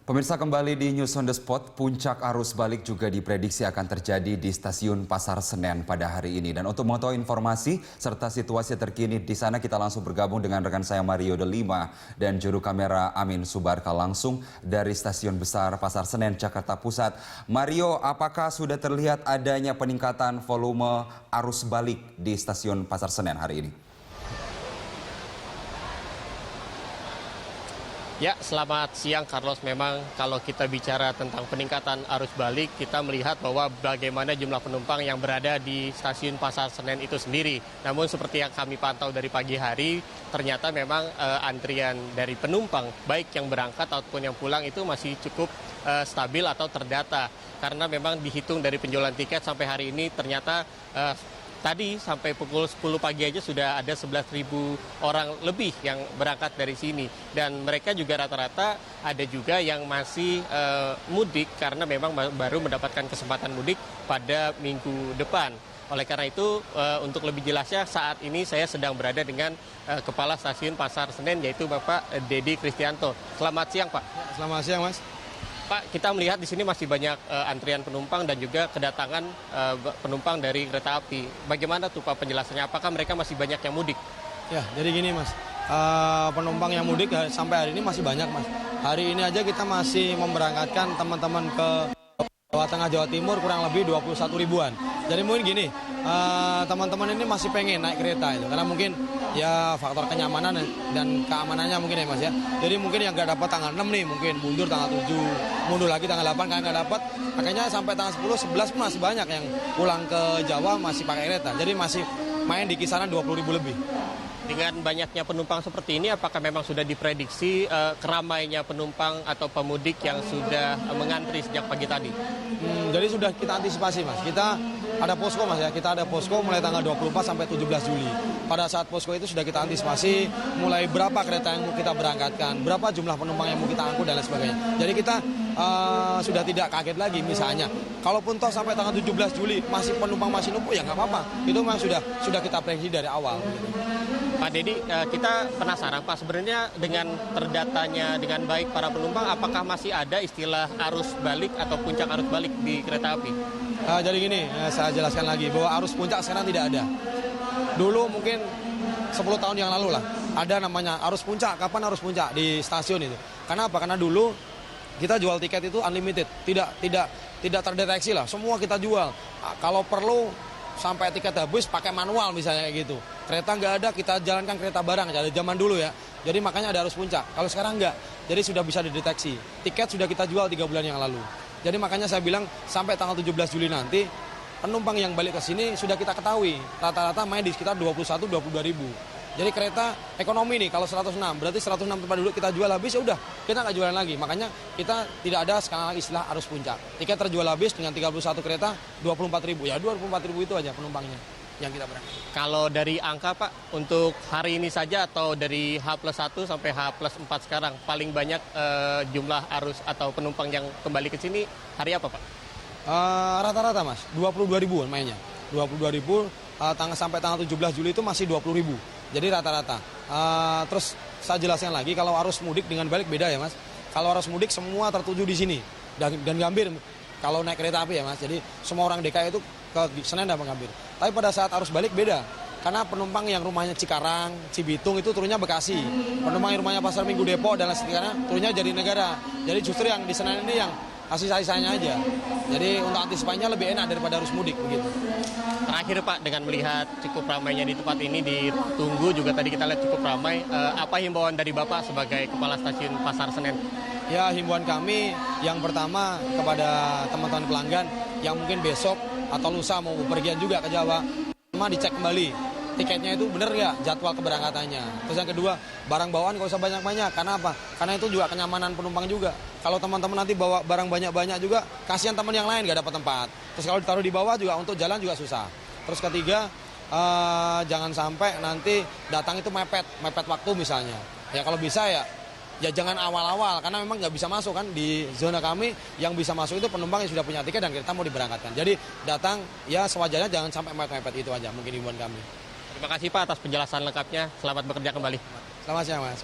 Pemirsa, kembali di News on the Spot, puncak arus balik juga diprediksi akan terjadi di stasiun Pasar Senen pada hari ini. Dan untuk mengetahui informasi serta situasi terkini di sana, kita langsung bergabung dengan rekan saya Mario Delima dan juru kamera Amin Subarka langsung dari Stasiun Besar Pasar Senen, Jakarta Pusat. Mario, apakah sudah terlihat adanya peningkatan volume arus balik di Stasiun Pasar Senen hari ini? Ya, selamat siang Carlos. Memang kalau kita bicara tentang peningkatan arus balik, kita melihat bahwa bagaimana jumlah penumpang yang berada di stasiun Pasar Senen itu sendiri. Namun seperti yang kami pantau dari pagi hari, ternyata memang antrian dari penumpang, baik yang berangkat ataupun yang pulang itu masih cukup stabil atau terdata. Karena memang dihitung dari penjualan tiket sampai hari ini ternyata tadi sampai pukul 10 pagi aja sudah ada 11.000 orang lebih yang berangkat dari sini. Dan mereka juga rata-rata ada juga yang masih mudik karena memang baru mendapatkan kesempatan mudik pada minggu depan. Oleh karena itu, untuk lebih jelasnya saat ini saya sedang berada dengan Kepala Stasiun Pasar Senen, yaitu Bapak Dedi Kristianto. Selamat siang, Pak. Selamat siang, Mas. Pak, kita melihat di sini masih banyak antrian penumpang dan juga kedatangan penumpang dari kereta api. Bagaimana tuh Pak penjelasannya? Apakah mereka masih banyak yang mudik? Ya, jadi gini Mas, penumpang yang mudik sampai hari ini masih banyak Mas. Hari ini aja kita masih memberangkatkan teman-teman ke Jawa Tengah, Jawa Timur kurang lebih 21 ribuan. Jadi mungkin gini, teman-teman ini masih pengen naik kereta itu karena mungkin ya faktor kenyamanan dan keamanannya mungkin ya Mas ya. Jadi mungkin yang nggak dapat tanggal 6 nih mungkin mundur tanggal 7, mundur lagi tanggal 8 karena nggak dapat. Makanya sampai tanggal 10, 11 pun masih banyak yang pulang ke Jawa masih pakai kereta. Jadi masih main di kisaran 20 ribu lebih. Dengan banyaknya penumpang seperti ini, apakah memang sudah diprediksi keramainya penumpang atau pemudik yang sudah mengantri sejak pagi tadi? Jadi sudah kita antisipasi Mas. Kita ada posko Mas ya, kita ada posko mulai tanggal 24 sampai 17 Juli. Pada saat posko itu sudah kita antisipasi mulai berapa kereta yang mau kita berangkatkan, berapa jumlah penumpang yang mau kita angkut dan lain sebagainya. Jadi kita sudah tidak kaget lagi misalnya. Kalaupun toh sampai tanggal 17 Juli masih penumpang masih numpuk ya nggak apa-apa. Itu memang sudah kita prediksi dari awal. Pak Dedi, kita penasaran Pak, sebenarnya dengan terdatanya dengan baik para penumpang, apakah masih ada istilah arus balik atau puncak arus balik di kereta api? Jadi gini, saya jelaskan lagi bahwa arus puncak sekarang tidak ada. Dulu mungkin 10 tahun yang lalu lah, ada namanya arus puncak. Kapan arus puncak? Di stasiun itu. Karena apa? Karena dulu kita jual tiket itu unlimited, tidak terdeteksi lah. Semua kita jual. Kalau perlu sampai tiket habis pakai manual misalnya kayak gitu. Kereta nggak ada, kita jalankan kereta barang aja. Ada zaman dulu ya. Jadi makanya ada arus puncak. Kalau sekarang nggak. Jadi sudah bisa dideteksi. Tiket sudah kita jual 3 bulan yang lalu. Jadi makanya saya bilang sampai tanggal 17 Juli nanti penumpang yang balik ke sini sudah kita ketahui. Rata-rata main di sekitar 21-22 ribu. Jadi kereta ekonomi nih kalau 106, berarti 106 tempat duduk kita jual habis ya udah, kita nggak jualan lagi. Makanya kita tidak ada sekarang istilah arus puncak. Tiket terjual habis dengan 31 kereta 24 ribu. Ya 24 ribu itu aja penumpangnya yang kita berangkat. Kalau dari angka Pak, untuk hari ini saja atau dari H+1 sampai H+4 sekarang, paling banyak jumlah arus atau penumpang yang kembali ke sini hari apa Pak? Rata-rata Mas, 22 ribu mainnya. 22 ribu, sampai tanggal 17 Juli itu masih 20 ribu. Jadi rata-rata. Terus saya jelaskan lagi kalau arus mudik dengan balik beda ya Mas. Kalau arus mudik semua tertuju di sini dan Gambir kalau naik kereta api ya Mas. Jadi semua orang DKI itu ke Senen dan Gambir. Tapi pada saat arus balik beda. Karena penumpang yang rumahnya Cikarang, Cibitung itu turunnya Bekasi. Penumpang yang rumahnya Pasar Minggu Depok dan lain sebagainya turunnya Jatinegara. Jadi justru yang di Senen ini yang sisa-sisanya aja. Jadi untuk antisipasinya lebih enak daripada arus mudik begitu. Terakhir Pak, dengan melihat cukup ramainya di tempat ini, ditunggu juga tadi kita lihat cukup ramai, apa himbauan dari Bapak sebagai Kepala Stasiun Pasar Senen? Ya, himbauan kami yang pertama kepada teman-teman pelanggan yang mungkin besok atau lusa mau bepergian juga ke Jawa, cuma dicek kembali tiketnya itu benar nggak jadwal keberangkatannya. Terus yang kedua, barang bawaan nggak usah banyak-banyak. Karena apa? Karena itu juga kenyamanan penumpang juga. Kalau teman-teman nanti bawa barang banyak-banyak juga, kasihan teman yang lain nggak dapat tempat. Terus kalau ditaruh di bawah juga untuk jalan juga susah. Terus ketiga, jangan sampai nanti datang itu mepet waktu misalnya. Ya kalau bisa ya jangan awal-awal karena memang nggak bisa masuk kan di zona kami. Yang bisa masuk itu penumpang yang sudah punya tiket dan kereta mau diberangkatkan. Jadi datang ya sewajarnya, jangan sampai mepet-mepet, itu aja mungkin himbauan kami. Terima kasih Pak atas penjelasan lengkapnya. Selamat bekerja kembali. Selamat siang Mas.